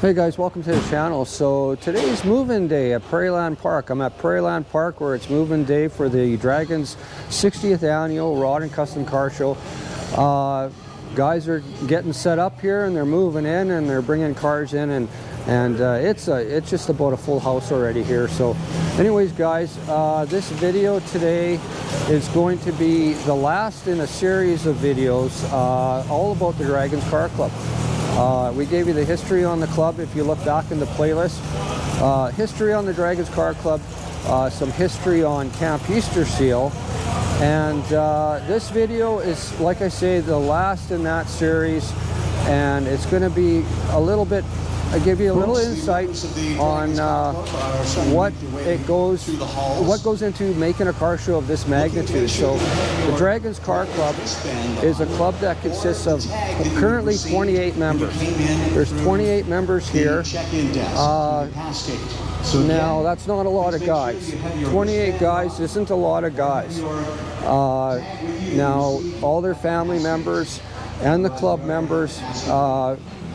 Hey guys, welcome to the channel. So today's move-in day at Prarieland Park. I'm at Prarieland Park where it's move-in day for the Draggins 60th annual Rod and Custom Car Show. Guys are getting set up here and they're moving in and they're bringing cars in, and it's just about a full house already here. So anyways guys, this video today is going to be the last in a series of videos all about the Draggins Car Club. We gave you the history on the club if you look back in the playlist. History on the Draggins Car Club, some history on Camp Easter Seal, and this video is, like I say, the last in that series, and it's going to be a little bit, I give you a little insight on what goes into making a car show of this magnitude. So the Draggins Car Club is a club that consists of currently 28 members. There's 28 members here. Now that's not a lot of guys. 28 guys isn't a lot of guys. Now all their family members and the club members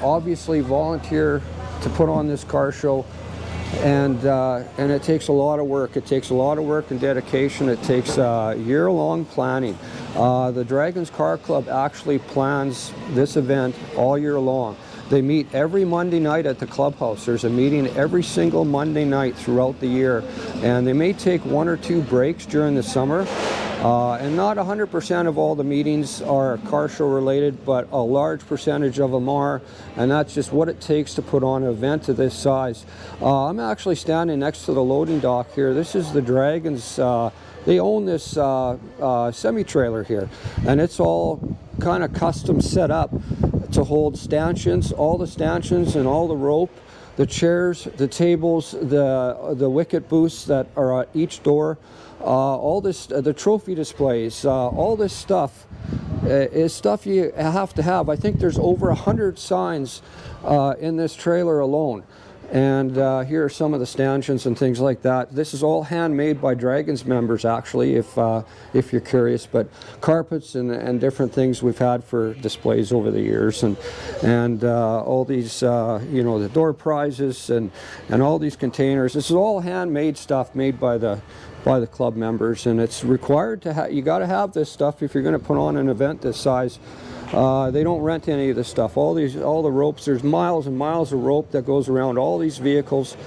obviously volunteer to put on this car show, and it takes a lot of work. It takes a lot of work and dedication. It takes year-long planning. The Draggins Car Club actually plans this event all year long. They meet every Monday night at the clubhouse. There's a meeting every single Monday night throughout the year, and they may take 1 or 2 breaks during the summer. And not 100% of all the meetings are car show related, but a large percentage of them are, and that's just what it takes to put on an event of this size. I'm actually standing next to the loading dock here. This is the Draggins. They own this semi-trailer here, and it's all kind of custom set up to hold stanchions, all the stanchions and all the rope, the chairs, the tables, the wicket booths that are at each door. All this, the trophy displays, all this stuff is stuff you have to have. I think there's over 100 signs in this trailer alone. And here are some of the stanchions and things like that. This is all handmade by Draggins members, actually, if you're curious. But carpets and different things we've had for displays over the years, and all these, you know, the door prizes and all these containers. This is all handmade stuff made by the club members, and it's required to have. You got to have this stuff if you're going to put on an event this size. They don't rent any of this stuff. All the ropes. There's miles and miles of rope that goes around all these vehicles,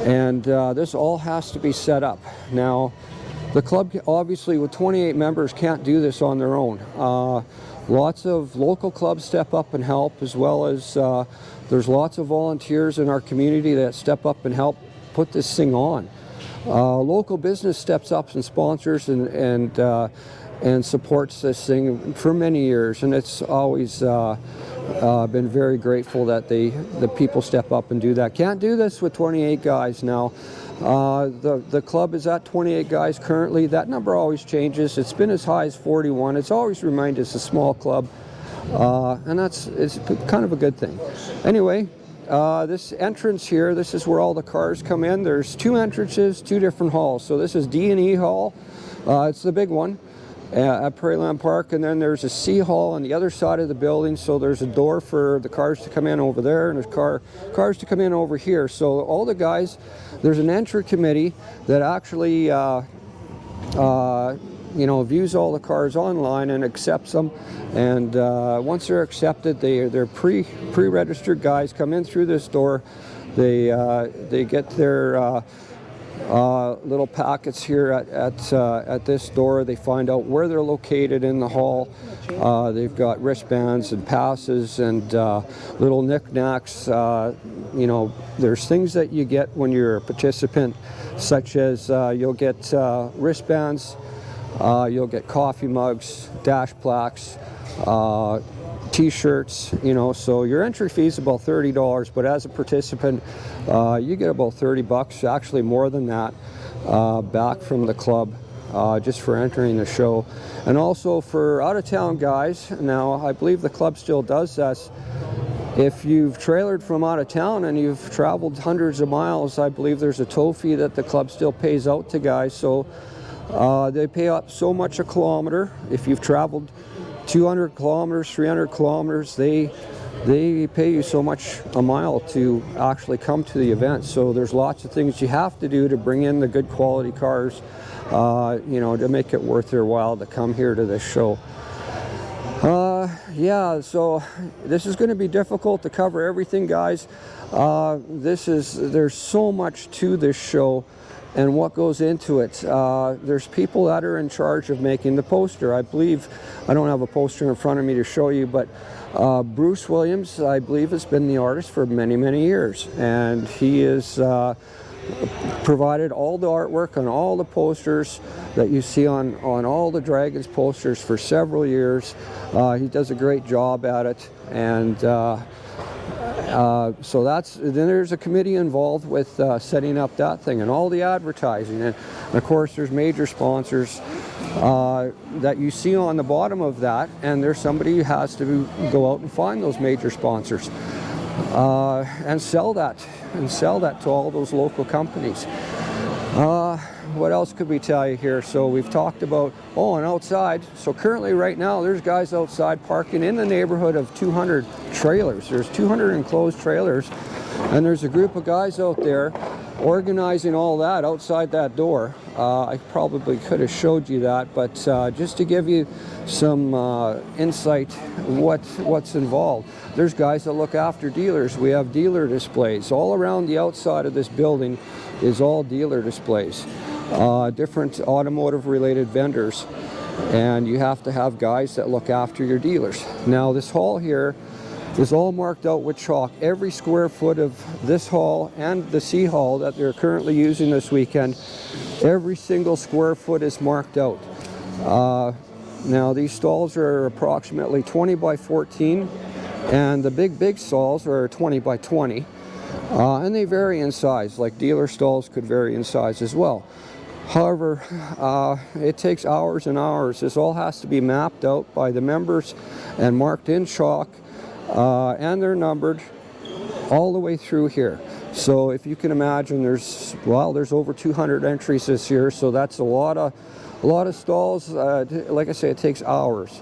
and this all has to be set up. Now, the club, obviously, with 28 members, can't do this on their own. Lots of local clubs step up and help, as well as there's lots of volunteers in our community that step up and help put this thing on. Local business steps up and sponsors and supports this thing for many years, and it's always been very grateful that the people step up and do that. Can't do this with 28 guys now. The club is at 28 guys currently. That number always changes. It's been as high as 41. It's always remained as a small club, and it's kind of a good thing. Anyway, this entrance here, this is where all the cars come in. There's 2 entrances, 2 different halls. So this is D&E Hall. It's the big one at Prarieland Park, and then there's a C Hall on the other side of the building. So there's a door for the cars to come in over there, and there's cars to come in over here. So all the guys, there's an entry committee that actually you know, views all the cars online and accepts them, and once they're accepted, they're pre-registered guys come in through this door. They get their little packets here at this door. They find out where they're located in the hall. They've got wristbands and passes and little knickknacks. You know, there's things that you get when you're a participant, such as you'll get wristbands. You'll get coffee mugs, dash plaques, t-shirts, you know. So your entry fee is about $30, but as a participant, you get about $30, actually more than that, back from the club just for entering the show. And also for out-of-town guys, now I believe the club still does this. If you've trailered from out of town and you've traveled hundreds of miles, I believe there's a tow fee that the club still pays out to guys. So they pay up so much a kilometer. If you've traveled 200 kilometers, 300 kilometers, they they pay you so much a mile to actually come to the event. So there's lots of things you have to do to bring in the good quality cars, you know, to make it worth their while to come here to this show. Yeah, so this is going to be difficult to cover everything, guys. There's so much to this show and what goes into it. There's people that are in charge of making the poster. I believe, I don't have a poster in front of me to show you, but Bruce Williams, I believe, has been the artist for many, many years, and he is provided all the artwork on all the posters that you see on all the Draggins posters for several years. He does a great job at it, and so then there's a committee involved with setting up that thing and all the advertising, and of course there's major sponsors that you see on the bottom of that, and there's somebody who has to go out and find those major sponsors and sell that to all those local companies. What else could we tell you here? So we've talked about, and outside, so currently right now there's guys outside parking in the neighborhood of 200 trailers. There's 200 enclosed trailers, and there's a group of guys out there organizing all that outside that door. I probably could have showed you that, but just to give you some insight what's involved. There's guys that look after dealers. We have dealer displays. All around the outside of this building is all dealer displays. Different automotive related vendors, and you have to have guys that look after your dealers. Now this hall here is all marked out with chalk. Every square foot of this hall and the C hall that they're currently using this weekend, every single square foot is marked out. Now these stalls are approximately 20 by 14, and the big stalls are 20 by 20, and they vary in size, like dealer stalls could vary in size as well. However, it takes hours and hours. This all has to be mapped out by the members and marked in chalk, and they're numbered all the way through here. So if you can imagine, there's over 200 entries this year, so that's a lot of stalls. Like I say, it takes hours.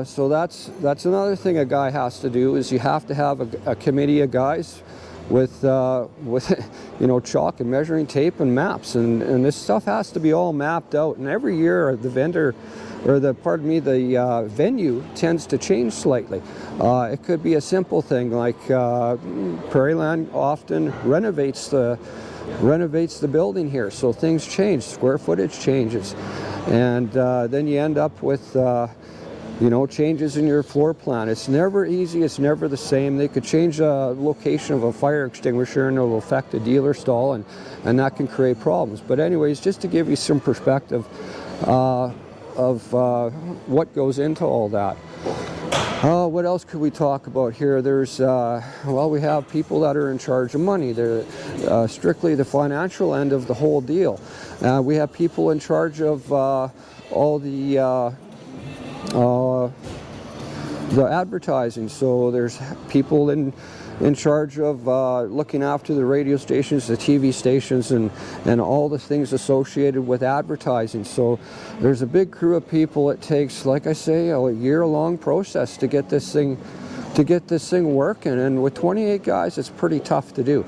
So that's another thing a guy has to do, is you have to have a committee of guys with you know, chalk and measuring tape and maps, and this stuff has to be all mapped out. And every year the vendor, or the venue tends to change slightly. It could be a simple thing like Prarieland often renovates the building here, so things change, square footage changes, and then you end up with you know, changes in your floor plan. It's never easy, it's never the same. They could change the location of a fire extinguisher and it'll affect a dealer stall, and that can create problems. But anyways, just to give you some perspective of what goes into all that. What else could we talk about here? There's, we have people that are in charge of money. They're strictly the financial end of the whole deal. We have people in charge of all the advertising. So there's people in charge of looking after the radio stations, the TV stations, and all the things associated with advertising. So there's a big crew of people. It takes, like I say, a year-long process to get this thing working. And with 28 guys, it's pretty tough to do.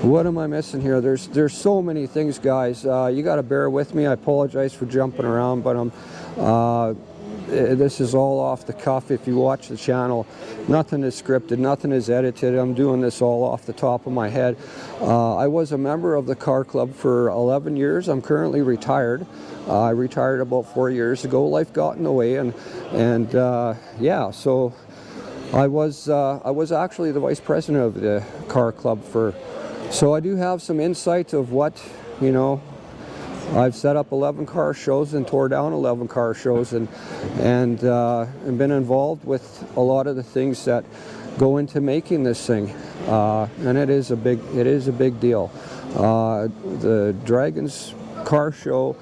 What am I missing here? There's so many things, guys. You got to bear with me. I apologize for jumping around, but this is all off the cuff. If you watch the channel, nothing is scripted, nothing is edited. I'm doing this all off the top of my head. I was a member of the car club for 11 years. I'm currently retired. I retired about 4 years ago. Life got in the way, and yeah. So I was actually the vice president of the car club for. So I do have some insight of what, you know, I've set up 11 car shows and tore down 11 car shows, and been involved with a lot of the things that go into making this thing, and it is a big deal. The Draggins car show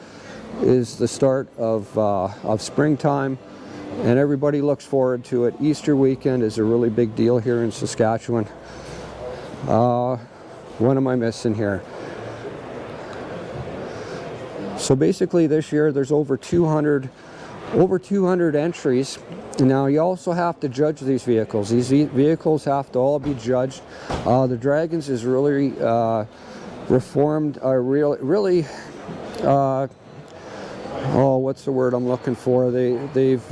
is the start of springtime, and everybody looks forward to it. Easter weekend is a really big deal here in Saskatchewan. What am I missing here? So basically this year there's over 200 entries, Now you also have to judge these vehicles. These vehicles have to all be judged. The Draggins is really reformed, really, oh, what's the word I'm looking for? They've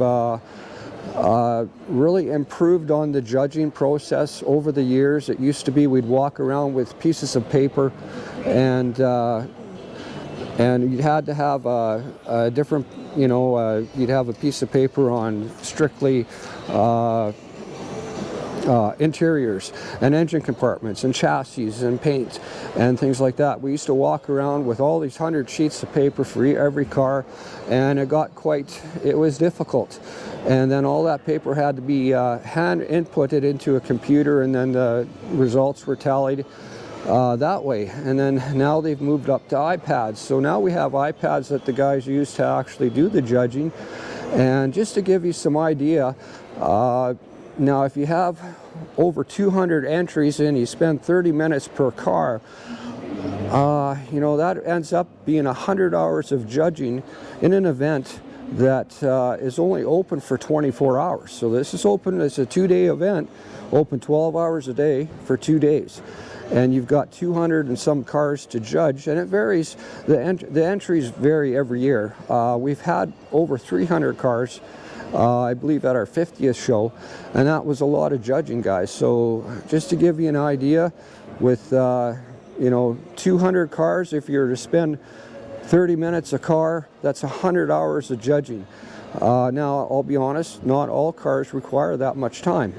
really improved on the judging process over the years. It used to be we'd walk around with pieces of paper, and you had to have a different, you'd have a piece of paper on strictly interiors and engine compartments and chassis and paint and things like that. We used to walk around with all these 100 sheets of paper for every car, and it was difficult. And then all that paper had to be hand inputted into a computer, and then the results were tallied that way. And then now they've moved up to iPads. So now we have iPads that the guys use to actually do the judging. And just to give you some idea, now if you have over 200 entries and you spend 30 minutes per car, that ends up being 100 hours of judging in an event that is only open for 24 hours. So this is open, it's a 2-day event, open 12 hours a day for 2 days. And you've got 200 and some cars to judge, and it varies. The entries vary every year. We've had over 300 cars, I believe, at our 50th show, and that was a lot of judging, guys. So just to give you an idea, with 200 cars, if you're to spend 30 minutes a car, that's 100 hours of judging. Now, I'll be honest, not all cars require that much time.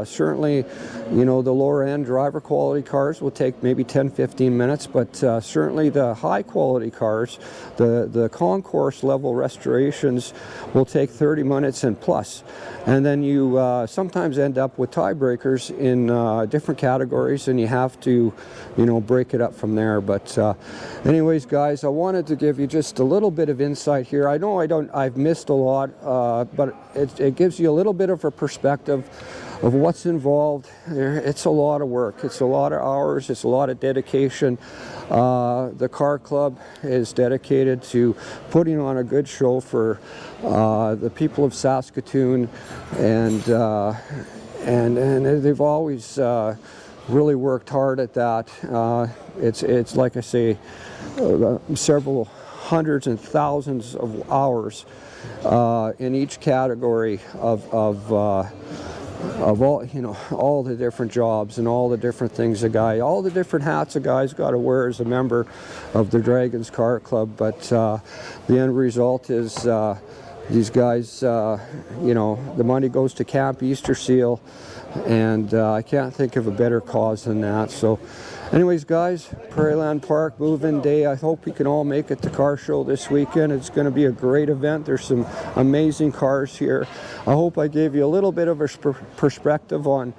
Certainly, the lower end driver quality cars will take maybe 10-15 minutes, but certainly the high quality cars, the concourse level restorations will take 30 minutes and plus. And then you sometimes end up with tiebreakers in different categories, and you have to, break it up from there. But anyways, guys, I wanted to give you just a little bit of insight here. I know I've missed a lot, but it gives you a little bit of a perspective of what's involved. It's a lot of work. It's a lot of hours. It's a lot of dedication. The car club is dedicated to putting on a good show for the people of Saskatoon, and they've always really worked hard at that. It's like I say, several hundreds and thousands of hours in each category of all, all the different jobs and all the different things all the different hats a guy's got to wear as a member of the Draggins Car Club. But the end result is these guys, the money goes to Camp Easter Seal, and I can't think of a better cause than that. So anyways, guys, Prarieland Park move-in day. I hope we can all make it to car show this weekend. It's going to be a great event. There's some amazing cars here. I hope I gave you a little bit of a perspective on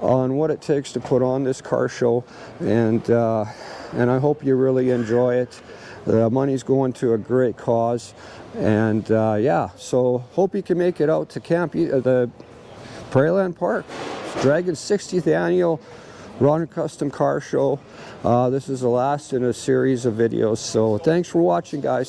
what it takes to put on this car show, and I hope you really enjoy it. The money's going to a great cause, and so hope you can make it out to the Prarieland Park. Draggins 60th annual Ron Custom Car Show. This is the last in a series of videos, so thanks for watching, guys.